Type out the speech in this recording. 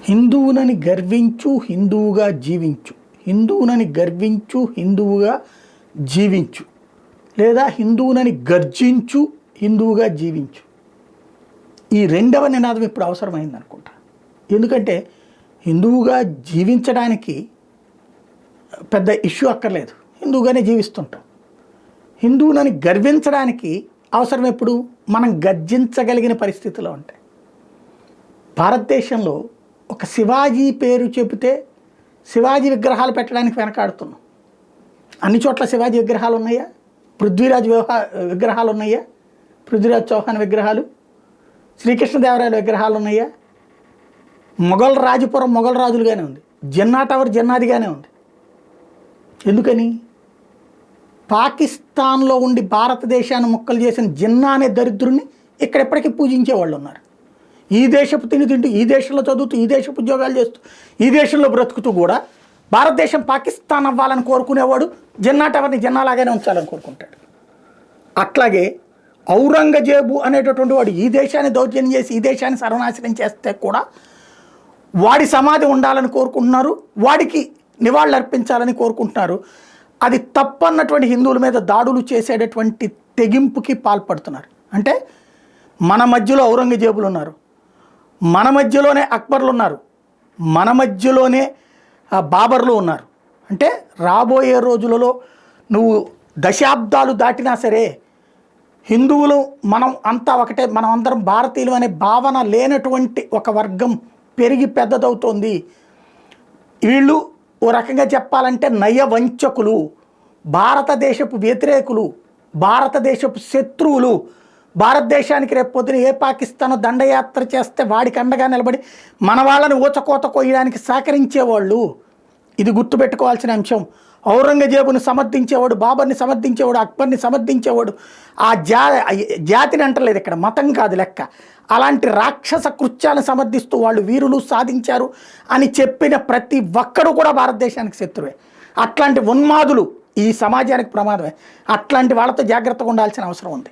హిందువునని గర్వించు హిందువుగా జీవించు, హిందువునని గర్వించు హిందువుగా జీవించు, లేదా హిందువునని గర్జించు హిందువుగా జీవించు. ఈ రెండవ నినాదం ఇప్పుడు అవసరమైంది అనుకుంటా. ఎందుకంటే హిందువుగా జీవించడానికి పెద్ద ఇష్యూ అక్కర్లేదు, హిందువుగానే జీవిస్తుంటాం. హిందువునని గర్వించడానికి అవసరం ఎప్పుడు? మనం గర్జించగలిగిన పరిస్థితిలో ఉంటాయి. భారతదేశంలో ఒక శివాజీ పేరు చెబితే శివాజీ విగ్రహాలు పెట్టడానికి వెనకాడుతున్నాం. అన్ని చోట్ల శివాజీ విగ్రహాలు ఉన్నాయా? పృథ్వీరాజ్ విగ్రహాలు ఉన్నాయా? పృథ్వీరాజ్ చౌహాన్ విగ్రహాలు, శ్రీకృష్ణదేవరాయల విగ్రహాలు ఉన్నాయా? మొఘల్ రాజపురం మొఘల్ రాజులుగానే ఉంది, జిన్నా టవర్ జిన్నాదిగానే ఉంది. ఎందుకని? పాకిస్తాన్లో ఉండి భారతదేశాన్ని ముక్కలు చేసిన జిన్నా అనే దరిద్రుని ఇక్కడ ఎప్పటికీ పూజించే వాళ్ళు ఉన్నారు. ఈ దేశపు తిని తింటూ, ఈ దేశంలో చదువుతూ, ఈ దేశపు ఉద్యోగాలు చేస్తూ, ఈ దేశంలో బ్రతుకుతూ కూడా భారతదేశం పాకిస్తాన్ అవ్వాలని కోరుకునేవాడు జిన్నా టవర్ని జిన్నాలాగానే ఉంచాలని కోరుకుంటాడు. అట్లాగే ఔరంగజేబు అనేటటువంటి వాడు ఈ దేశాన్ని దౌర్జన్యం చేసి ఈ దేశాన్ని సర్వనాశనం చేస్తే కూడా వాడి సమాధి ఉండాలని కోరుకుంటున్నారు, వాడికి నివాళులు అర్పించాలని కోరుకుంటున్నారు. అది తప్పన్నటువంటి హిందువుల మీద దాడులు చేసేటటువంటి తెగింపుకి పాల్పడుతున్నారు. అంటే మన మధ్యలో ఔరంగజేబులు ఉన్నారు, మన మధ్యలోనే అక్బర్లు ఉన్నారు, మన మధ్యలోనే బాబర్లు ఉన్నారు. అంటే రాబోయే రోజులలో నువ్వు దశాబ్దాలు దాటినా సరే హిందువులు మనం అంతా ఒకటే, మనం అందరం భారతీయులు అనే భావన లేనటువంటి ఒక వర్గం పెరిగి పెద్దదవుతోంది. వీళ్ళు ఓ రకంగా చెప్పాలంటే నయవంచకులు, భారతదేశపు వ్యతిరేకులు, భారతదేశపు శత్రువులు. భారతదేశానికి రేపు పొద్దున ఏ పాకిస్తాన్ దండయాత్ర చేస్తే వాడికి అండగా నిలబడి మన వాళ్ళని ఊచకోత కోయడానికి సహకరించేవాళ్ళు. ఇది గుర్తుపెట్టుకోవాల్సిన అంశం. ఔరంగజేబుని సమర్థించేవాడు, బాబర్ని సమర్థించేవాడు, అక్బర్ని సమర్థించేవాడు ఆ జాతిని అంటలేదు ఇక్కడ, మతం కాదు లెక్క. అలాంటి రాక్షస కృత్యాలను సమర్థిస్తూ వాళ్ళు వీరులు సాధించారు అని చెప్పిన ప్రతి ఒక్కడు కూడా భారతదేశానికి శత్రువే. అట్లాంటి ఉన్మాదులు ఈ సమాజానికి ప్రమాదమే. అట్లాంటి వాళ్ళతో జాగ్రత్తగా ఉండాల్సిన అవసరం ఉంది.